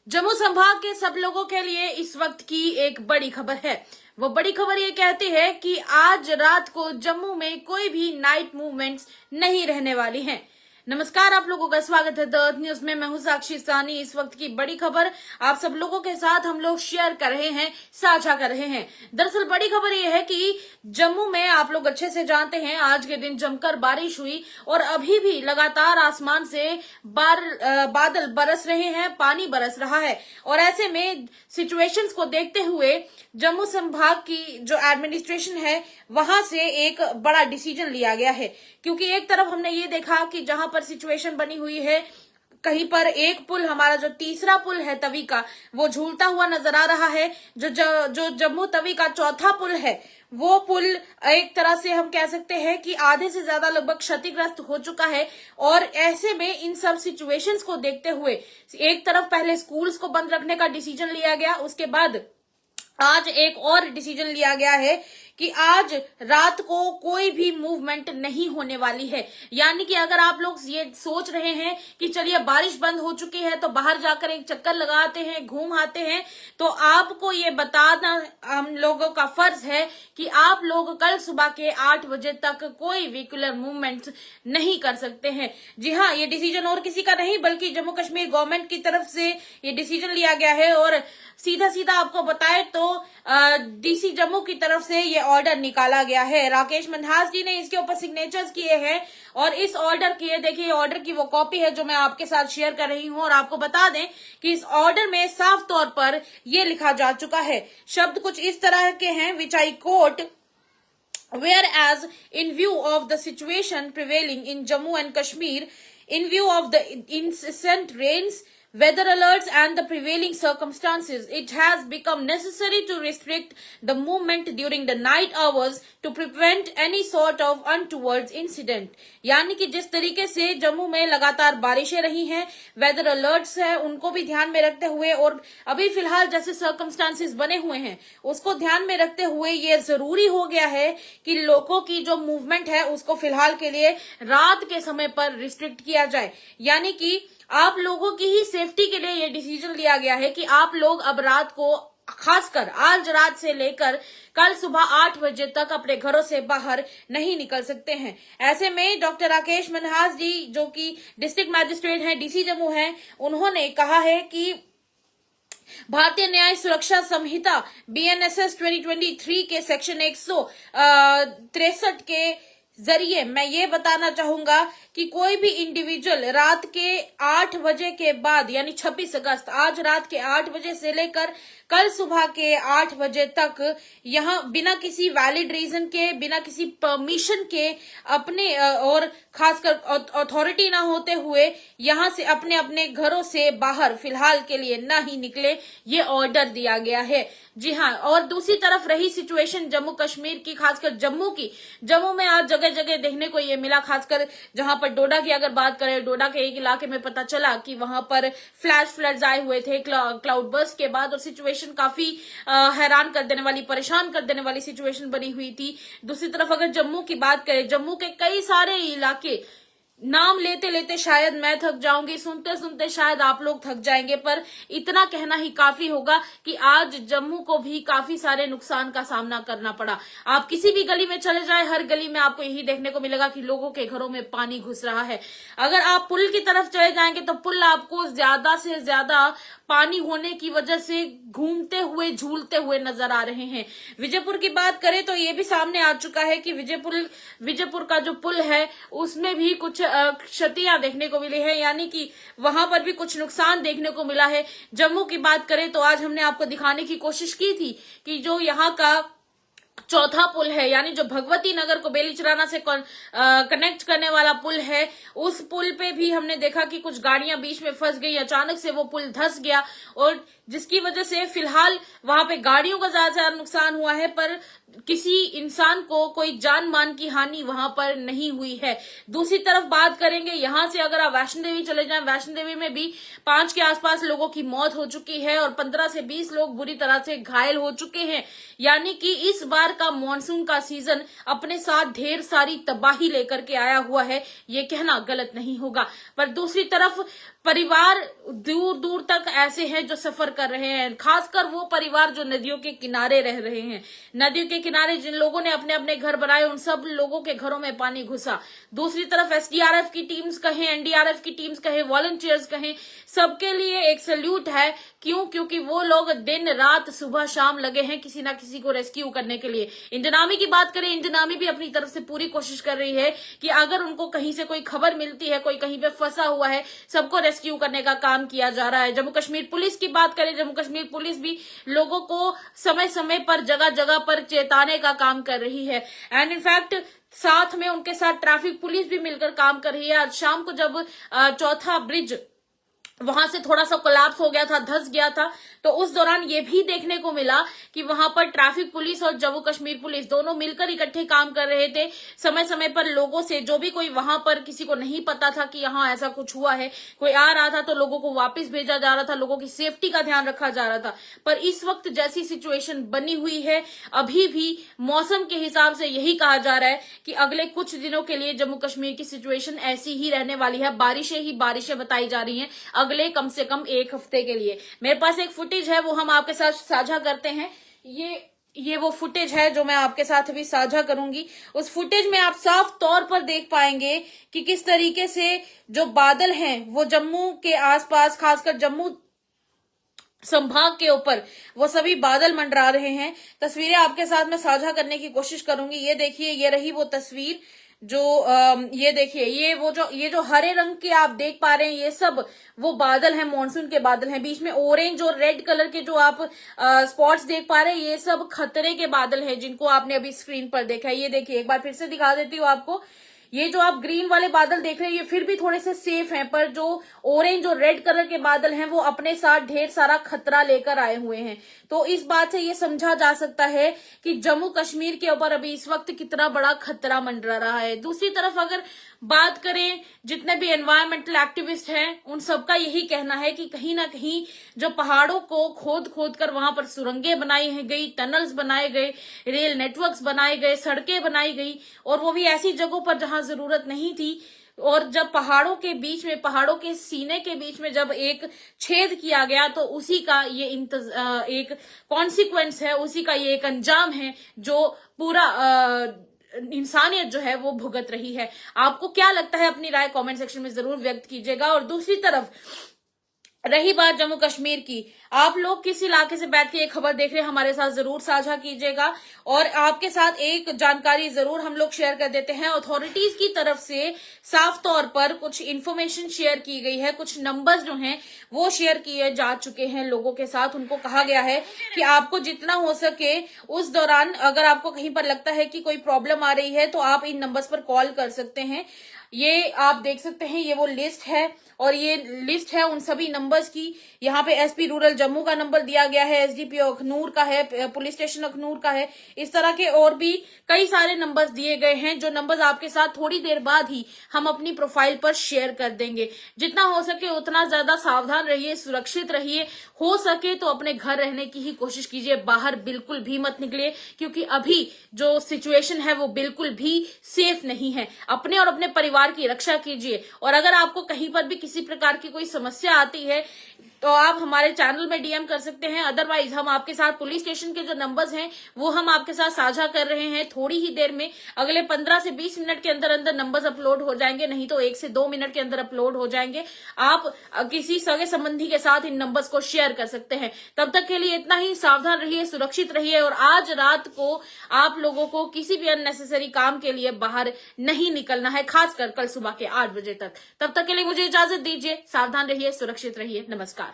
जम्मू संभाग के सब लोगों के लिए इस वक्त की एक बड़ी खबर है। वो बड़ी खबर ये कहती है कि आज रात को जम्मू में कोई भी नाइट मूवमेंट्स नहीं रहने वाली हैं। नमस्कार, आप लोगों का स्वागत है द अर्थ न्यूज में। मैं हूं साक्षी सानी। इस वक्त की बड़ी खबर आप सब लोगों के साथ हम लोग शेयर कर रहे हैं, साझा कर रहे हैं। दरअसल बड़ी खबर यह है कि जम्मू में आप लोग अच्छे से जानते हैं आज के दिन जमकर बारिश हुई और अभी भी लगातार आसमान से बादल बरस रहे हैं, पानी बरस रहा है। और ऐसे में सिचुएशंस को देखते हुए जम्मू संभाग की जो एडमिनिस्ट्रेशन है वहां से एक बड़ा डिसीजन लिया गया है। क्योंकि एक तरफ हमने ये देखा कि जहां पर सिचुएशन बनी हुई है, कहीं पर एक पुल, हमारा जो तीसरा पुल है तवी का, वो झूलता हुआ नजर आ रहा है। जो जम्मू तवी का चौथा पुल है, वो पुल एक तरह से हम कह सकते हैं कि आधे से ज्यादा लगभग क्षतिग्रस्त हो चुका है। और ऐसे में इन सब सिचुएशंस को देखते हुए एक तरफ पहले स्कूल्स को बंद रखने का डिसीजन लिया गया, उसके बाद आज एक और डिसीजन लिया गया है कि आज रात को कोई भी मूवमेंट नहीं होने वाली है। यानी कि अगर आप लोग ये सोच रहे हैं कि चलिए बारिश बंद हो चुकी है तो बाहर जाकर एक चक्कर लगाते हैं, घूम आते हैं, तो आपको ये बताना हम लोगों का फर्ज है कि आप लोग कल सुबह के 8 बजे तक कोई व्हीकुलर मूवमेंट्स नहीं कर सकते हैं। जी हाँ, ये डिसीजन और किसी का नहीं बल्कि जम्मू कश्मीर गवर्नमेंट की तरफ से ये डिसीजन लिया गया है। और सीधा सीधा आपको बताए तो डीसी जम्मू की तरफ से ये ऑर्डर निकाला गया है। राकेश मनहास जी ने इसके ऊपर सिग्नेचर्स किए हैं और इस ऑर्डर की, देखिए ऑर्डर की वो कॉपी है जो मैं आपके साथ शेयर कर रही हूं। और आपको बता दें कि इस ऑर्डर में साफ तौर पर ये लिखा जा चुका है। शब्द कुछ इस तरह के हैं, which I quote, whereas in view of the situation prevailing in Jammu and Kashmir, in view of the incessant rains, weather alerts and the prevailing circumstances, it has become necessary to restrict the movement during the night hours to prevent any sort of untoward incident। यानी कि जिस तरीके से जम्मू में लगातार बारिशें रही हैं, वेदर अलर्ट्स हैं, उनको भी ध्यान में रखते हुए और अभी फिलहाल जैसे सर्कमस्टांसेस बने हुए हैं उसको ध्यान में रखते हुए ये जरूरी हो गया है कि लोगों की जो मूवमेंट है उसको फिलहाल के लिए रात के समय पर रिस्ट्रिक्ट किया जाए। यानी कि आप लोगों की ही सेफ्टी के लिए ये डिसीजन लिया गया है कि आप लोग अब रात को, खासकर आज रात से लेकर कल सुबह 8 बजे तक अपने घरों से बाहर नहीं निकल सकते हैं। ऐसे में डॉक्टर राकेश मनहास जी जो कि डिस्ट्रिक्ट मैजिस्ट्रेट हैं, डीसी जम्मू हैं, उन्होंने कहा है कि भारतीय न्याय सुरक्षा संहिता BNSS 2023 के सेक्शन 163 के जरिए मैं ये बताना चाहूंगा कि कोई भी इंडिविजुअल रात के 8 बजे के बाद, यानी 26 अगस्त, आज रात के 8 बजे से लेकर कल सुबह के 8 बजे तक यहाँ बिना किसी वैलिड रीजन के, बिना किसी परमिशन के, अपने और खासकर अथॉरिटी ना होते हुए यहाँ से अपने अपने घरों से बाहर फिलहाल के लिए ना ही निकले, ये ऑर्डर दिया गया है। जी हाँ, और दूसरी तरफ रही सिचुएशन जम्मू कश्मीर की, खासकर जम्मू में आज जगह जगह देखने को ये मिला, खासकर जहां पर डोडा की अगर बात करें, डोडा के एक इलाके में पता चला कि वहां पर फ्लैश फ्लड्स आए हुए थे क्लाउड बर्स्ट के बाद और सिचुएशन काफी हैरान कर देने वाली, परेशान कर देने वाली सिचुएशन बनी हुई थी। दूसरी तरफ अगर जम्मू की बात करें, जम्मू के कई सारे इलाके, नाम लेते लेते शायद मैं थक जाऊंगी, सुनते सुनते शायद आप लोग थक जाएंगे, पर इतना कहना ही काफी होगा कि आज जम्मू को भी काफी सारे नुकसान का सामना करना पड़ा। आप किसी भी गली में चले जाएं, हर गली में आपको यही देखने को मिलेगा कि लोगों के घरों में पानी घुस रहा है। अगर आप पुल की तरफ चले जाएंगे तो पुल आपको ज्यादा से ज्यादा पानी होने की वजह से घूमते हुए, झूलते हुए नजर आ रहे हैं। विजयपुर की बात करें तो ये भी सामने आ चुका है कि विजयपुर का जो पुल है उसमें भी कुछ क्षतियां देखने को मिली है, यानी कि वहां पर भी कुछ नुकसान देखने को मिला है। जम्मू की बात करें तो आज हमने आपको दिखाने की कोशिश की थी कि जो यहाँ का चौथा पुल है, यानी जो भगवती नगर को बेलीचराना से कनेक्ट करने वाला पुल है, उस पुल पे भी हमने देखा कि कुछ गाड़ियां बीच में फंस गई, अचानक से वो पुल धंस गया और जिसकी वजह से फिलहाल वहां पे गाड़ियों का ज्यादा नुकसान हुआ है, पर किसी इंसान को कोई जान मान की हानि वहां पर नहीं हुई है। दूसरी तरफ बात करेंगे, यहां से अगर आप वैष्णो देवी चले जाएं, वैष्णो देवी में भी 5 के आसपास लोगों की मौत हो चुकी है और 15 से 20 लोग बुरी तरह से घायल हो चुके हैं। यानी कि इस बार का मॉनसून का सीजन अपने साथ ढेर सारी तबाही लेकर के आया हुआ है, ये कहना गलत नहीं होगा। पर दूसरी तरफ परिवार दूर दूर तक ऐसे हैं जो सफर कर रहे हैं, खासकर वो परिवार जो नदियों के किनारे रह रहे हैं। नदियों के किनारे जिन लोगों ने अपने अपने घर बनाए, उन सब लोगों के घरों में पानी घुसा। दूसरी तरफ एसडीआरएफ की टीम्स कहें, एनडीआरएफ की टीम्स कहें, वॉलंटियर्स कहें, सबके लिए एक सैल्यूट है। क्योंकि वो लोग दिन रात सुबह शाम लगे हैं किसी ना किसी को रेस्क्यू करने के लिए। इंडियन आर्मी की बात करें, इंडियन आर्मी भी अपनी तरफ से पूरी कोशिश कर रही है कि अगर उनको कहीं से कोई खबर मिलती है, कोई कहीं पे फंसा हुआ है, सबको रेस्क्यू करने का काम किया जा रहा है। जम्मू कश्मीर पुलिस की बात करें, जम्मू कश्मीर पुलिस भी लोगों को समय समय पर जगह जगह पर चेताने का काम कर रही है। एंड इनफैक्ट साथ में उनके साथ ट्रैफिक पुलिस भी मिलकर काम कर रही है। आज शाम को जब चौथा ब्रिज वहां से थोड़ा सा कोलैप्स हो गया था, धंस गया था, तो उस दौरान ये भी देखने को मिला कि वहां पर ट्रैफिक पुलिस और जम्मू कश्मीर पुलिस दोनों मिलकर इकट्ठे काम कर रहे थे। समय समय पर लोगों से, जो भी कोई वहां पर किसी को नहीं पता था कि यहाँ ऐसा कुछ हुआ है, कोई आ रहा था तो लोगों को वापस भेजा जा रहा था, लोगों की सेफ्टी का ध्यान रखा जा रहा था। पर इस वक्त जैसी सिचुएशन बनी हुई है, अभी भी मौसम के हिसाब से यही कहा जा रहा है कि अगले कुछ दिनों के लिए जम्मू कश्मीर की सिचुएशन ऐसी ही रहने वाली है। बारिशें ही बारिशें बताई जा रही हैं अगले कम से कम 1 हफ्ते के लिए। मेरे पास एक फुटेज है, वो हम आपके साथ साझा करते हैं। ये वो फुटेज है जो मैं आपके साथ अभी साझा करूंगी। उस फुटेज में आप साफ तौर पर देख पाएंगे कि किस तरीके से जो बादल हैं वो जम्मू के आसपास, खासकर जम्मू संभाग के ऊपर वो सभी बादल मंडरा रहे हैं। तस्वीरें आपके साथ में साझा करने की कोशिश करूंगी। ये देखिए, ये रही वो तस्वीर जो ये देखिए, ये जो हरे रंग के आप देख पा रहे हैं, ये सब वो बादल हैं, मॉनसून के बादल हैं। बीच में ऑरेंज और रेड कलर के जो आप स्पॉट्स देख पा रहे हैं, ये सब खतरे के बादल हैं जिनको आपने अभी स्क्रीन पर देखा है। ये देखिए, एक बार फिर से दिखा देती हूँ आपको। ये जो आप ग्रीन वाले बादल देख रहे हैं, ये फिर भी थोड़े से सेफ हैं, पर जो ऑरेंज और रेड कलर के बादल हैं वो अपने साथ ढेर सारा खतरा लेकर आए हुए हैं। तो इस बात से ये समझा जा सकता है कि जम्मू कश्मीर के ऊपर अभी इस वक्त कितना बड़ा खतरा मंडरा रहा है। दूसरी तरफ अगर बात करें, जितने भी एनवायरमेंटल एक्टिविस्ट हैं, उन सबका यही कहना है कि कहीं ना कहीं जो पहाड़ों को खोद खोद कर वहां पर सुरंगें बनाई गई, टनल्स बनाए गए, रेल नेटवर्क्स बनाए गए, सड़कें बनाई गई, और वो भी ऐसी जगहों पर जहां जरूरत नहीं थी। और जब पहाड़ों के बीच में, पहाड़ों के सीने के बीच में जब एक छेद किया गया, तो उसी का ये एक कॉन्सिक्वेंस है, उसी का ये एक अंजाम है जो पूरा इंसानियत जो है वो भुगत रही है। आपको क्या लगता है, अपनी राय कमेंट सेक्शन में जरूर व्यक्त कीजिएगा। और दूसरी तरफ रही बात जम्मू कश्मीर की, आप लोग किस इलाके से बैठ के ये खबर देख रहे हैं, हमारे साथ जरूर साझा कीजिएगा। और आपके साथ एक जानकारी जरूर हम लोग शेयर कर देते हैं। अथॉरिटीज की तरफ से साफ तौर पर कुछ इन्फॉर्मेशन शेयर की गई है, कुछ नंबर्स जो हैं वो शेयर किए जा चुके हैं लोगों के साथ। उनको कहा गया है कि आपको जितना हो सके उस दौरान, अगर आपको कहीं पर लगता है कि कोई प्रॉब्लम आ रही है, तो आप इन नंबर्स पर कॉल कर सकते हैं। ये आप देख सकते हैं, ये वो लिस्ट है, और ये लिस्ट है उन सभी नंबर्स की। यहाँ पे एसपी रूरल जम्मू का नंबर दिया गया है, एसडीपीओ अखनूर का है, पुलिस स्टेशन अखनूर का है, इस तरह के और भी कई सारे नंबर्स दिए गए हैं, जो नंबर्स आपके साथ थोड़ी देर बाद ही हम अपनी प्रोफाइल पर शेयर कर देंगे। जितना हो सके उतना ज्यादा सावधान रहिए, सुरक्षित रहिए। हो सके तो अपने घर रहने की ही कोशिश कीजिए, बाहर बिल्कुल भी मत निकलिए, क्योंकि अभी जो सिचुएशन है वो बिल्कुल भी सेफ नहीं है। अपने और अपने परिवार की रक्षा कीजिए। और अगर आपको कहीं पर भी किसी प्रकार की कोई समस्या आती है तो आप हमारे चैनल में डीएम कर सकते हैं। अदरवाइज हम आपके साथ पुलिस स्टेशन के जो नंबर्स हैं वो हम आपके साथ साझा कर रहे हैं। थोड़ी ही देर में, अगले 15 से 20 मिनट के अंदर अंदर नंबर्स अपलोड हो जाएंगे, नहीं तो 1 से 2 मिनट के अंदर अपलोड हो जाएंगे। आप किसी सगे संबंधी के साथ इन नंबर्स को शेयर कर सकते हैं। तब तक के लिए इतना ही, सावधान रहिए, सुरक्षित रहिए, और आज रात को आप लोगों को किसी भी अननेसेसरी काम के लिए बाहर नहीं निकलना है, खासकर कल सुबह के 8 बजे तक। तब तक के लिए मुझे इजाजत दीजिए। सावधान रहिए, सुरक्षित रहिए। नमस्कार।